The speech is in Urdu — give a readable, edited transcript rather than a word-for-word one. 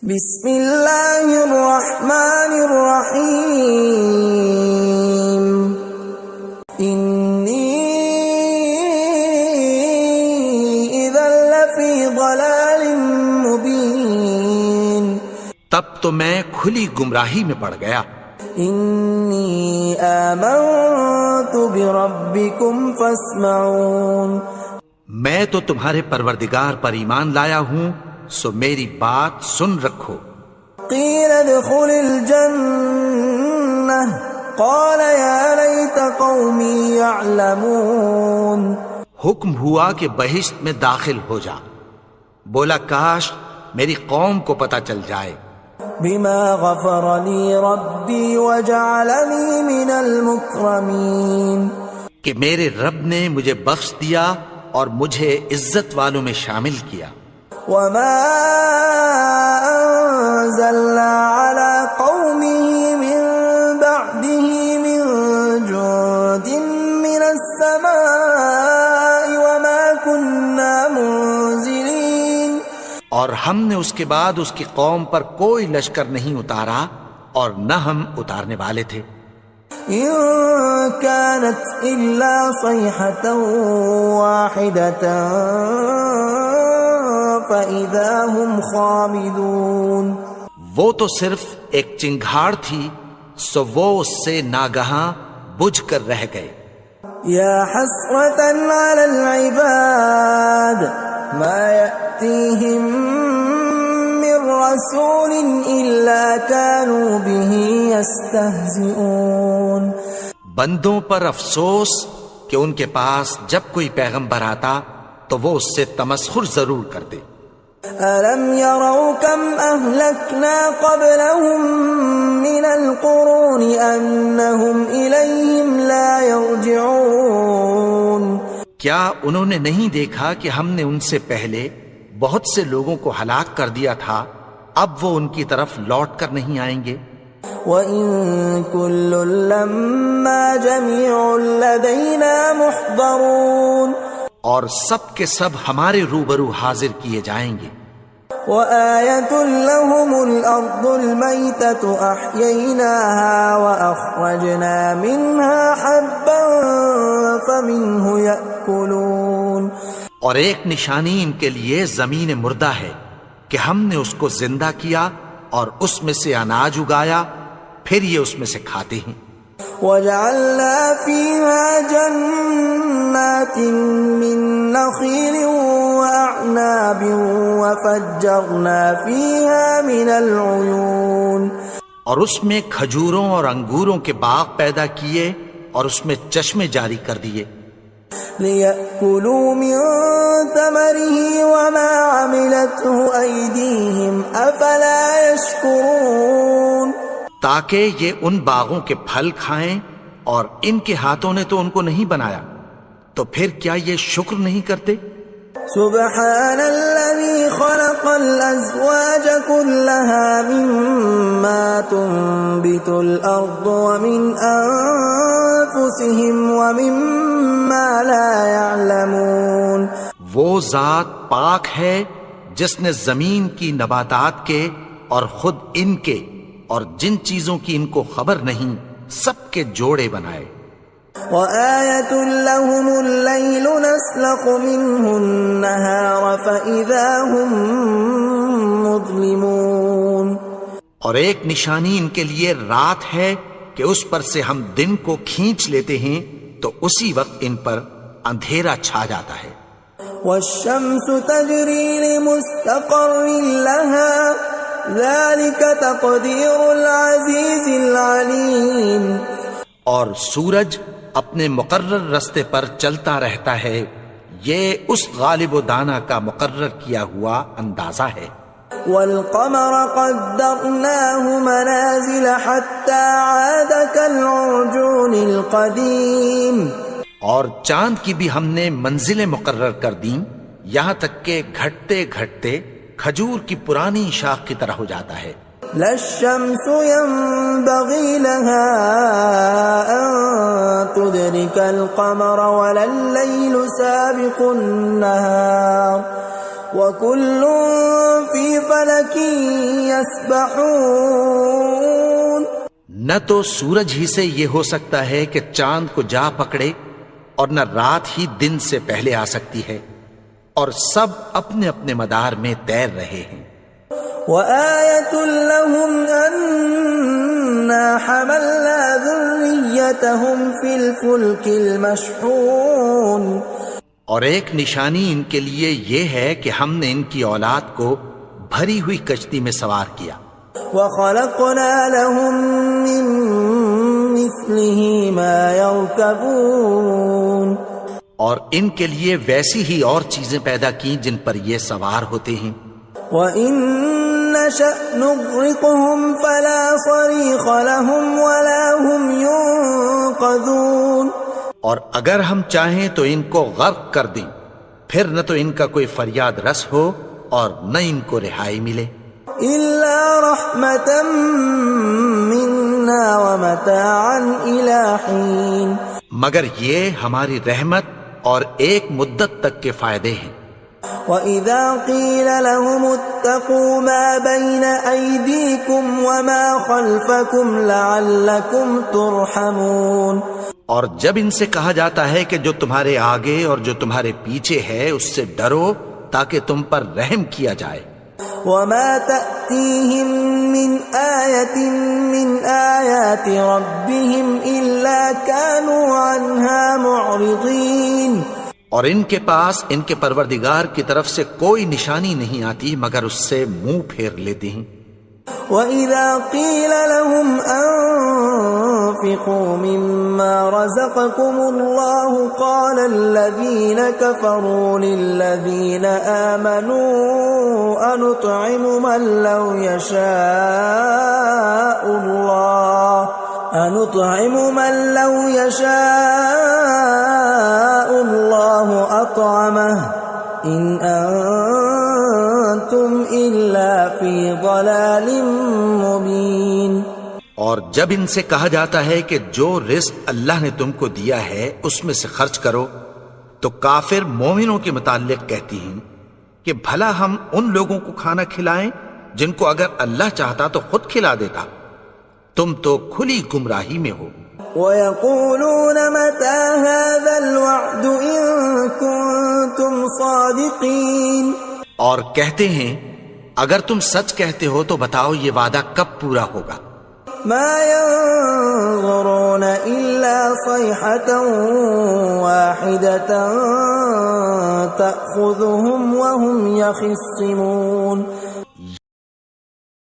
بسم اللہ الرحمن الرحیم انی اذا لفی ضلال مبین، تب تو میں کھلی گمراہی میں پڑ گیا۔ انی آمنت بربکم فاسمعون، میں تو تمہارے پروردگار پر ایمان لایا ہوں، سو میری بات سن رکھو۔ قیل ادخل الجنہ قال یا لیت قومی یعلمون، حکم ہوا کہ بہشت میں داخل ہو جا، بولا کاش میری قوم کو پتہ چل جائے۔ بما غفر لی ربی وجعلنی من المکرمین، کہ میرے رب نے مجھے بخش دیا اور مجھے عزت والوں میں شامل کیا۔ وما انزلنا على قومه من بعده من جند من السماء وما كنا منزلين، اور ہم نے اس کے بعد اس کی قوم پر کوئی لشکر نہیں اتارا اور نہ ہم اتارنے والے تھے۔ إن كانت إلا صيحة واحدة فإذا هم خامدون، وہ تو صرف ایک چنگھاڑ تھی، سو وہ اس سے ناگہاں بجھ کر رہ گئے۔ يا حسرة على العباد ما يأتيهم من رسول إلا كانوا به يستهزئون، بندوں پر افسوس کہ ان کے پاس جب کوئی پیغمبر آتا تو وہ اس سے تمسخر ضرور کرتے۔ ألم يروا كم أهلكنا قبلهم من القرون أنهم إليهم لا يرجعون، کیا انہوں نے نہیں دیکھا کہ ہم نے ان سے پہلے بہت سے لوگوں کو ہلاک کر دیا تھا، اب وہ ان کی طرف لوٹ کر نہیں آئیں گے؟ وَإِن كُلٌّ لَمَّا جَمِيعٌ لَدَيْنَا مُحْضَرُونَ، اور سب کے سب ہمارے روبرو حاضر کیے جائیں گے۔ وَآيَةٌ لَهُمُ الْأَرْضُ الْمَيْتَةُ أَحْيَيْنَاهَا وَأَخْرَجْنَا مِنْهَا حَبًّا فَمِنْهُ يَأْكُلُونَ، اور ایک نشانی ان کے لیے زمین مردہ ہے کہ ہم نے اس کو زندہ کیا اور اس میں سے اناج اگایا، پھر یہ اس میں سے کھاتے ہیں۔ وَجَعَلْنَا فِيهَا جَنَّاتٍ مِّن نَّخِيلٍ وَأَعْنَابٍ وَفَجَّرْنَا فِيهَا مِنَ الْعُيُونِ، اور اس میں کھجوروں اور انگوروں کے باغ پیدا کیے اور اس میں چشمے جاری کر دیے۔ لِيَأْكُلُوا مِن ثَمَرِهِ وَمَا عَمِلَتْهُ أَيْدِيهِمْ أَفَلَا يَشْكُرُونَ، تاکہ یہ ان باغوں کے پھل کھائیں، اور ان کے ہاتھوں نے تو ان کو نہیں بنایا، تو پھر کیا یہ شکر نہیں کرتے؟ سبحان الذي خلق الأزواج كلها مما تنبت الأرض ومن أنفسهم ومما لا يعلمون، وہ ذات پاک ہے جس نے زمین کی نباتات کے اور خود ان کے اور جن چیزوں کی ان کو خبر نہیں سب کے جوڑے بنائے۔ وَآيَةٌ لَهُمُ اللَّيْلُ نَسْلَخُ مِنْهُ النَّهَارَ فَإِذَا هُمْ مُظْلِمُونَ، اور ایک نشانی ان کے لیے رات ہے کہ اس پر سے ہم دن کو کھینچ لیتے ہیں تو اسی وقت ان پر اندھیرا چھا جاتا ہے۔ وَالشَّمْسُ تَجْرِي لِمُسْتَقَرٍّ لَهَا ذَلِكَ تَقْدِيرُ الْعَزِيزِ الْعَلِيمِ، اور سورج اپنے مقرر رستے پر چلتا رہتا ہے، یہ اس غالب و دانا کا مقرر کیا ہوا اندازہ ہے۔ وَالْقَمَرَ قَدَّرْنَاهُ مَنَازِلَ حَتَّى عَادَ كَالْعُرْجُونِ الْقَدِيمِ، اور چاند کی بھی ہم نے منزلیں مقرر کر دیں، یہاں تک کہ گھٹتے گھٹتے کھجور کی پرانی شاخ کی طرح ہو جاتا ہے۔ لا الشمس ينبغي لها أن تدرك القمر ولا الليل سابق النهار وكل في فلك يسبحون نہ تو سورج ہی سے یہ ہو سکتا ہے کہ چاند کو جا پکڑے، اور نہ رات ہی دن سے پہلے آ سکتی ہے، اور سب اپنے اپنے مدار میں تیر رہے ہیں۔ وآية لهم أنا حملنا ذريتهم في الفلك المشحون، اور ایک نشانی ان کے لیے یہ ہے کہ ہم نے ان کی اولاد کو بھری ہوئی کشتی میں سوار کیا، وخلقنا لهم من مثله ما يركبون، اور ان کے لیے ویسی ہی اور چیزیں پیدا کی جن پر یہ سوار ہوتے ہیں۔ وَإِن نَّشَأْ نُغْرِقْهُمْ فَلَا صَرِيخَ لَهُمْ وَلَا هُمْ يُنقَذُونَ، اور اگر ہم چاہیں تو ان کو غرق کر دیں، پھر نہ تو ان کا کوئی فریاد رس ہو اور نہ ان کو رہائی ملے۔ إِلَّا رَحْمَةً مِّنَّا وَمَتَاعًا إِلَىٰ حِينٍ، مگر یہ ہماری رحمت اور ایک مدت تک کے فائدے ہیں۔ وَإِذَا قِيلَ لَهُمُ اتَّقُوا مَا بَيْنَ أَيْدِيكُمْ وَمَا خَلْفَكُمْ لَعَلَّكُمْ تُرْحَمُونَ، اور جب ان سے کہا جاتا ہے کہ جو تمہارے آگے اور جو تمہارے پیچھے ہے اس سے ڈرو تاکہ تم پر رحم کیا جائے۔ وَمَا تَأْتِيهِم مِّنْ آيَةٍ مِّنْ آيَاتِ رَبِّهِمْ إِلَّا كَانُوا عَنْهَا مُعْرِضِينَ، اور ان کے پاس ان کے پروردگار کی طرف سے کوئی نشانی نہیں آتی مگر اس سے منہ پھیر لیتے ہیں۔ وَإِذَا قِيلَ لَهُمْ أَنفِقُوا مِمَّا رَزَقَكُمُ اللَّهُ قَالَ الَّذِينَ كَفَرُوا لِلَّذِينَ آمَنُوا أَنُطْعِمُ مَن لَّوْ يَشَاءُ اللَّهُ أَطْعَمَهُ إِنْ أَنتُمْ إِلَّا فِي ضَلَالٍ مُّبِينٍ۔ اور جب ان سے کہا جاتا ہے کہ جو رزق اللہ نے تم کو دیا ہے اس میں سے خرچ کرو، تو کافر مومنوں کے متعلق کہتی ہیں کہ بھلا ہم ان لوگوں کو کھانا کھلائیں جن کو اگر اللہ چاہتا تو خود کھلا دیتا، تم تو کھلی گمراہی میں ہو۔ وَيَقُولُونَ مَتَىٰ هَٰذَا الْوَعْدُ إِن كُنتُمْ صَادِقِينَ، اور کہتے ہیں اگر تم سچ کہتے ہو تو بتاؤ یہ وعدہ کب پورا ہوگا۔ مَا يَنظُرُونَ إِلَّا صَيْحَةً وَاحِدَةً تَأْخُذُهُمْ وَهُمْ يَخِصِّمُونَ،